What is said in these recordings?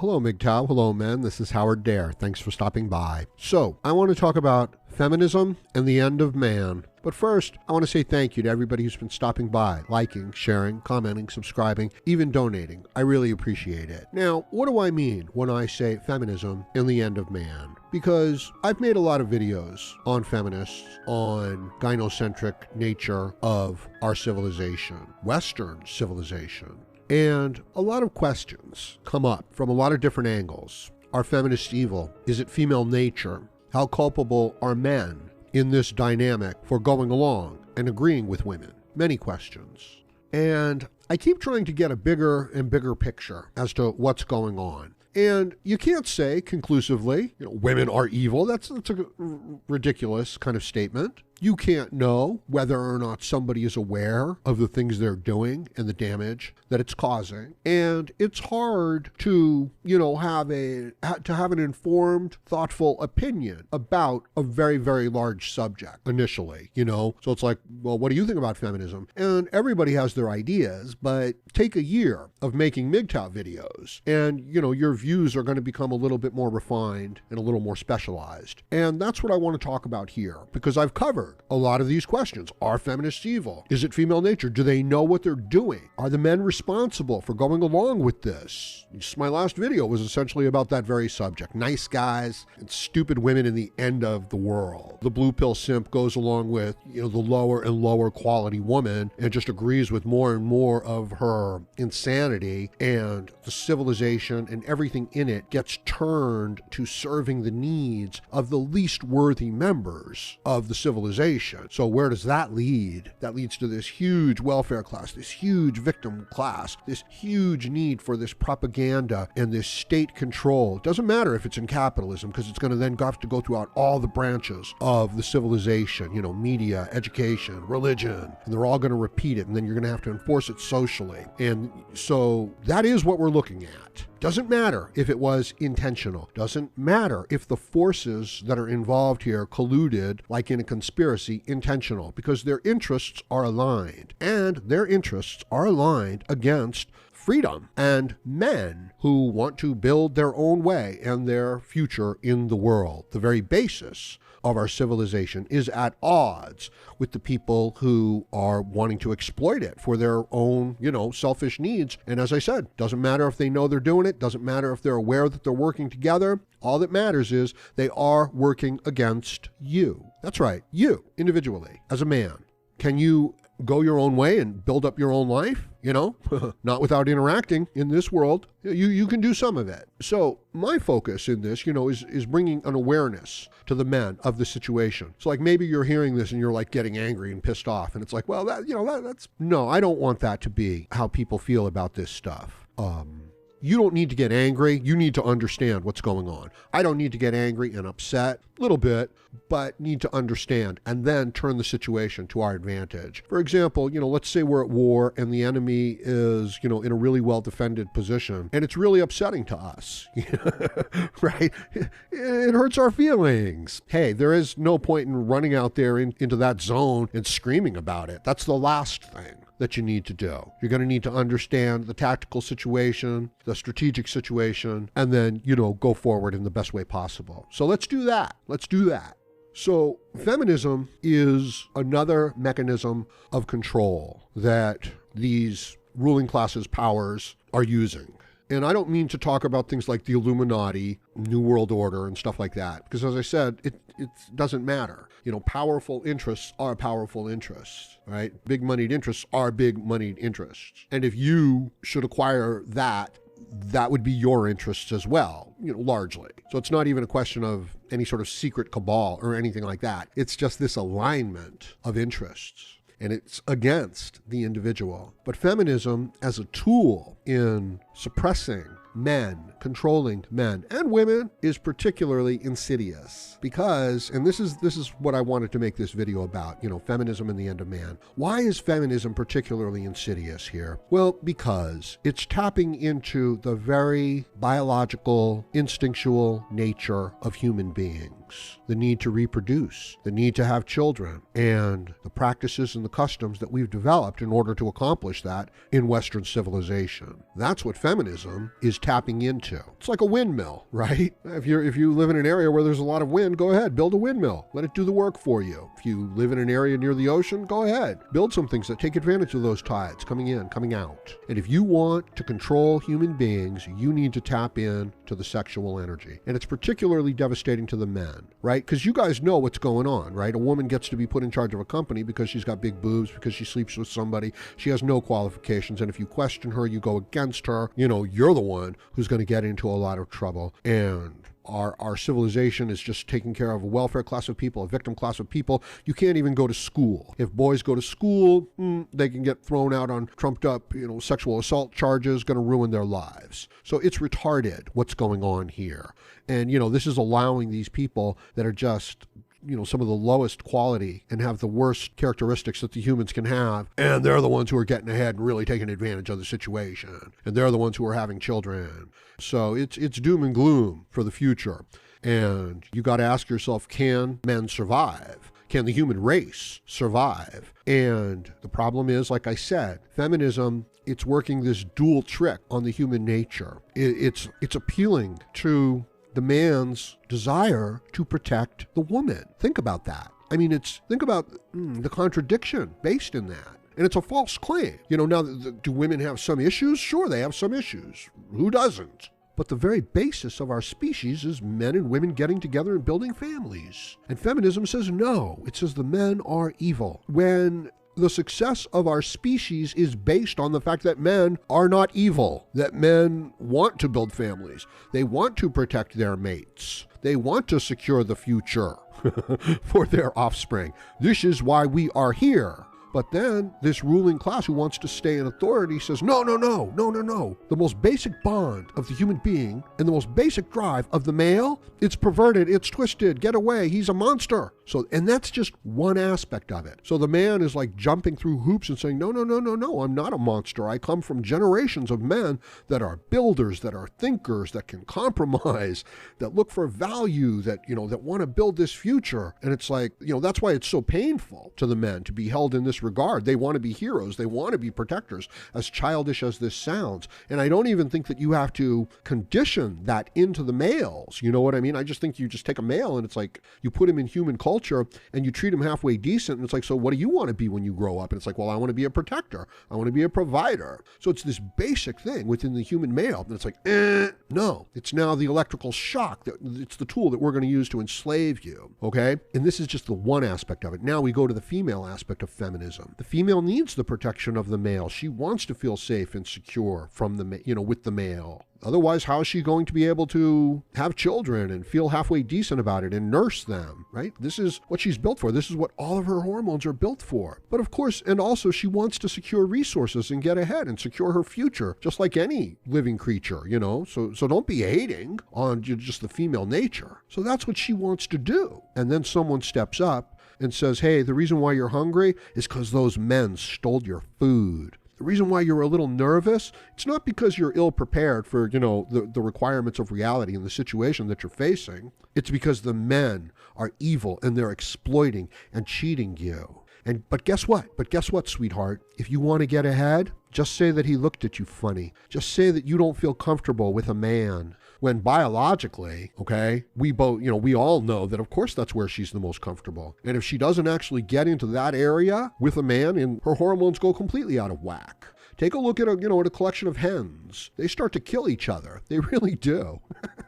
Hello, MGTOW. Hello, men. This is Howard Dare. Thanks for stopping by. So, I want to talk about feminism and the end of man. But first, I want to say thank you to everybody who's been stopping by, liking, sharing, commenting, subscribing, even donating. I really appreciate it. Now, what do I mean when I say feminism and the end of man? Because I've made a lot of videos on feminists, on gynocentric nature of our civilization, Western civilization. And a lot of questions come up from a lot of different angles. Are feminists evil? Is it female nature? How culpable are men in this dynamic for going along and agreeing with women? Many questions. And I keep trying to get a bigger and bigger picture as to what's going on. And you can't say conclusively, women are evil. That's a ridiculous kind of statement. You can't know whether or not somebody is aware of the things they're doing and the damage that it's causing. And it's hard to, have an informed, thoughtful opinion about a very, very large subject initially, So it's like, well, what do you think about feminism? And everybody has their ideas, but take a year of making MGTOW videos and, your views are going to become a little bit more refined and a little more specialized. And that's what I want to talk about here, because I've covered a lot of these questions. Are feminists evil? Is it female nature? Do they know what they're doing? Are the men responsible for going along with this? My last video was essentially about that very subject. Nice guys and stupid women in the end of the world. The blue pill simp goes along with, the lower and lower quality woman and just agrees with more and more of her insanity, and the civilization and everything in it gets turned to serving the needs of the least worthy members of the civilization. So where does that lead? That leads to this huge welfare class, this huge victim class, this huge need for this propaganda and this state control. It doesn't matter if it's in capitalism, because it's going to then have to go throughout all the branches of the civilization, media, education, religion, and they're all going to repeat it, and then you're going to have to enforce it socially. And so that is what we're looking at. Doesn't matter if it was intentional. Doesn't matter if the forces that are involved here colluded, like in a conspiracy, intentional, because their interests are aligned. And their interests are aligned against freedom and men who want to build their own way and their future in the world. The very basis of our civilization is at odds with the people who are wanting to exploit it for their own, selfish needs. And as I said, doesn't matter if they know they're doing it, doesn't matter if they're aware that they're working together. All that matters is they are working against you. That's right, you, individually, as a man. Can you go your own way and build up your own life? Not without interacting in this world. You can do some of it. So my focus in this, is bringing an awareness to the men of the situation. So like maybe you're hearing this and you're like getting angry and pissed off, and it's like, well, that's no, I don't want that to be how people feel about this stuff. You don't need to get angry. You need to understand what's going on. I don't need to get angry and upset, a little bit, but need to understand and then turn the situation to our advantage. For example, let's say we're at war and the enemy is, in a really well-defended position, and it's really upsetting to us, right? It hurts our feelings. Hey, there is no point in running out there into that zone and screaming about it. That's the last thing that you need to do. You're going to need to understand the tactical situation, the strategic situation, and then, go forward in the best way possible. So let's do that. Let's do that. So feminism is another mechanism of control that these ruling classes' powers are using. And I don't mean to talk about things like the Illuminati, New World Order, and stuff like that, because as I said, it doesn't matter. Powerful interests are powerful interests, right? Big moneyed interests are big moneyed interests. And if you should acquire that would be your interests as well, largely. So it's not even a question of any sort of secret cabal or anything like that. It's just this alignment of interests. And it's against the individual. But feminism as a tool in suppressing men, controlling men and women, is particularly insidious because, and this is what I wanted to make this video about, feminism and the end of man. Why is feminism particularly insidious here? Well, because it's tapping into the very biological, instinctual nature of human beings. The need to reproduce, the need to have children, and the practices and the customs that we've developed in order to accomplish that in Western civilization. That's what feminism is tapping into. to. It's like a windmill, right? If you live in an area where there's a lot of wind, go ahead, build a windmill. Let it do the work for you. If you live in an area near the ocean, go ahead. Build some things that take advantage of those tides coming in, coming out. And if you want to control human beings, you need to tap in to the sexual energy. And it's particularly devastating to the men, right? Because you guys know what's going on, right? A woman gets to be put in charge of a company because she's got big boobs, because she sleeps with somebody. She has no qualifications. And if you question her, you go against her, you're the one who's going to get into a lot of trouble. And our civilization is just taking care of a welfare class of people, a victim class of people. You can't even go to school. If boys go to school, they can get thrown out on trumped up, sexual assault charges, going to ruin their lives. So it's retarded what's going on here. And, this is allowing these people that are just some of the lowest quality and have the worst characteristics that the humans can have. And they're the ones who are getting ahead and really taking advantage of the situation. And they're the ones who are having children. So it's doom and gloom for the future. And you got to ask yourself, can men survive? Can the human race survive? And the problem is, like I said, feminism, it's working this dual trick on the human nature. It's appealing to the man's desire to protect the woman. Think about that. Think about the contradiction based in that. And it's a false claim. Now, do women have some issues? Sure, they have some issues. Who doesn't? But the very basis of our species is men and women getting together and building families. And feminism says no. It says the men are evil. When the success of our species is based on the fact that men are not evil, that men want to build families. They want to protect their mates. They want to secure the future for their offspring. This is why we are here. But then this ruling class who wants to stay in authority says, no. The most basic bond of the human being and the most basic drive of the male, it's perverted, it's twisted, get away, he's a monster. And that's just one aspect of it. So the man is like jumping through hoops and saying, no, I'm not a monster. I come from generations of men that are builders, that are thinkers, that can compromise, that look for value, that want to build this future. And it's like, that's why it's so painful to the men to be held in this regard. They want to be heroes. They want to be protectors, as childish as this sounds. And I don't even think that you have to condition that into the males. You know what I mean? I just think you just take a male and it's like you put him in human culture and you treat him halfway decent. And it's like, so what do you want to be when you grow up? And it's like, well, I want to be a protector. I want to be a provider. So it's this basic thing within the human male. And it's like, no, it's now the electrical shock. It's the tool that we're going to use to enslave you. Okay. And this is just the one aspect of it. Now we go to the female aspect of feminism. The female needs the protection of the male. She wants to feel safe and secure from with the male. Otherwise, how is she going to be able to have children and feel halfway decent about it and nurse them, right? This is what she's built for. This is what all of her hormones are built for. But of course, and also she wants to secure resources and get ahead and secure her future, just like any living creature, So don't be hating on just the female nature. So that's what she wants to do. And then someone steps up and says, hey, the reason why you're hungry is because those men stole your food. The reason why you're a little nervous, it's not because you're ill prepared for, the requirements of reality and the situation that you're facing. It's because the men are evil and they're exploiting and cheating you. But guess what, sweetheart? If you want to get ahead, just say that he looked at you funny. Just say that you don't feel comfortable with a man. When biologically, okay, we all know that of course that's where she's the most comfortable. And if she doesn't actually get into that area with a man, and her hormones go completely out of whack. Take a look at a collection of hens. They start to kill each other. They really do.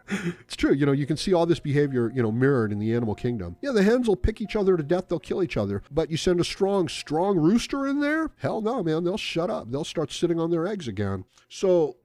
It's true. You can see all this behavior, mirrored in the animal kingdom. Yeah, the hens will pick each other to death. They'll kill each other. But you send a strong rooster in there? Hell no, man. They'll shut up. They'll start sitting on their eggs again. So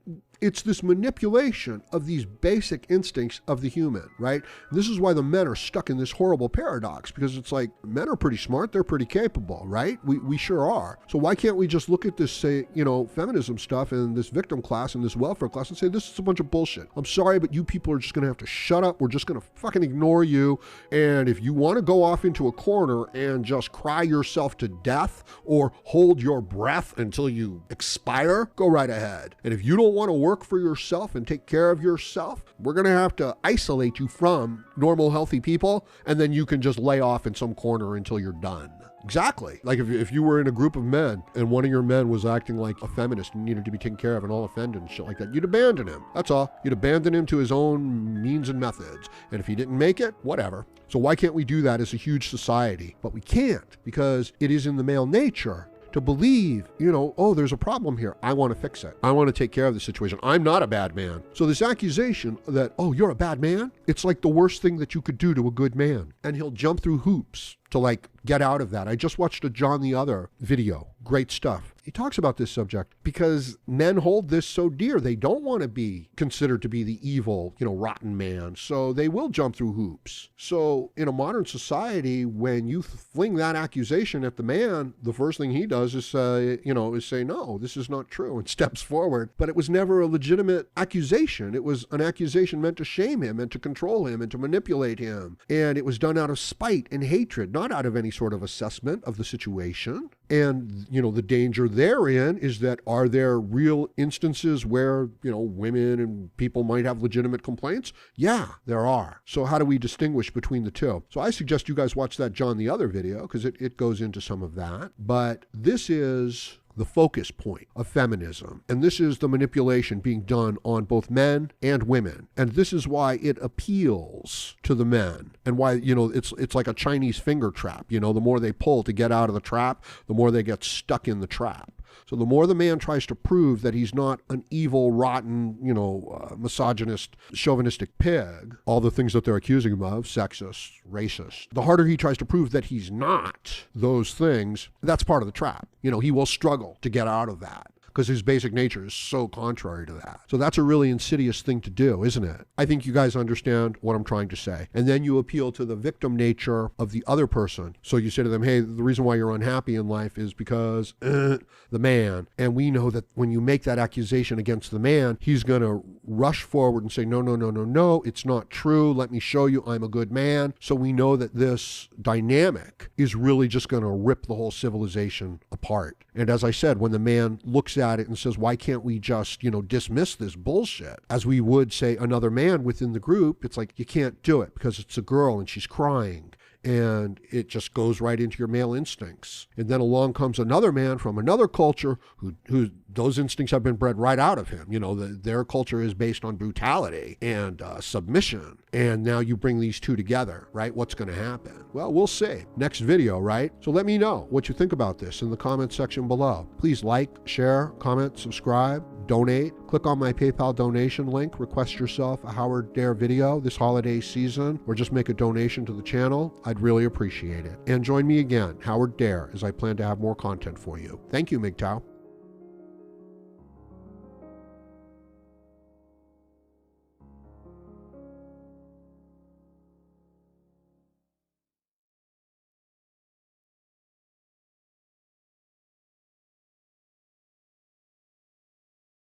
it's this manipulation of these basic instincts of the human, right? This is why the men are stuck in this horrible paradox, because it's like, men are pretty smart, they're pretty capable, right? We sure are. So why can't we just look at this, say, feminism stuff and this victim class and this welfare class and say, this is a bunch of bullshit. I'm sorry, but you people are just gonna have to shut up. We're just gonna fucking ignore you. And if you wanna go off into a corner and just cry yourself to death or hold your breath until you expire, go right ahead. And if you don't want to work for yourself and take care of yourself, we're going to have to isolate you from normal, healthy people, and then you can just lay off in some corner until you're done. Exactly. Like if you were in a group of men and one of your men was acting like a feminist and needed to be taken care of and all offended and shit like that, you'd abandon him. That's all. You'd abandon him to his own means and methods. And if he didn't make it, whatever. So why can't we do that as a huge society? But we can't, because it is in the male nature to believe, oh, there's a problem here. I want to fix it. I want to take care of the situation. I'm not a bad man. So this accusation that, oh, you're a bad man, it's like the worst thing that you could do to a good man. And he'll jump through hoops to get out of that. I just watched a John the Other video. Great stuff. He talks about this subject because men hold this so dear. They don't want to be considered to be the evil, rotten man. So they will jump through hoops. So in a modern society, when you fling that accusation at the man, the first thing he does is say, no, this is not true, and steps forward. But it was never a legitimate accusation. It was an accusation meant to shame him and to control him and to manipulate him. And it was done out of spite and hatred, not out of any sort of assessment of the situation. And, the danger therein is that, are there real instances where, women and people might have legitimate complaints? Yeah, there are. So how do we distinguish between the two? So I suggest you guys watch that John the Other video, because it goes into some of that. But this is the focus point of feminism. And this is the manipulation being done on both men and women. And this is why it appeals to the men, and why, it's like a Chinese finger trap. The more they pull to get out of the trap, the more they get stuck in the trap. So the more the man tries to prove that he's not an evil, rotten, misogynist, chauvinistic pig, all the things that they're accusing him of, sexist, racist, the harder he tries to prove that he's not those things, that's part of the trap. He will struggle to get out of that, because his basic nature is so contrary to that. So that's a really insidious thing to do, isn't it? I think you guys understand what I'm trying to say. And then you appeal to the victim nature of the other person. So you say to them, hey, the reason why you're unhappy in life is because the man. And we know that when you make that accusation against the man, he's going to rush forward and say, no, it's not true. Let me show you I'm a good man. So we know that this dynamic is really just going to rip the whole civilization apart. And as I said, when the man looks at it and says, why can't we just, dismiss this bullshit, as we would say another man within the group, it's like, you can't do it because it's a girl and she's crying. And it just goes right into your male instincts. And then along comes another man from another culture who those instincts have been bred right out of him. Their culture is based on brutality and submission. And now you bring these two together, right? What's going to happen? Well, we'll see. Next video, right? So let me know what you think about this in the comment section below. Please like, share, comment, subscribe, donate. Click on my PayPal donation link. Request yourself a Howard Dare video this holiday season, or just make a donation to the channel. I'd really appreciate it. And join me again, Howard Dare, as I plan to have more content for you. Thank you, MGTOW.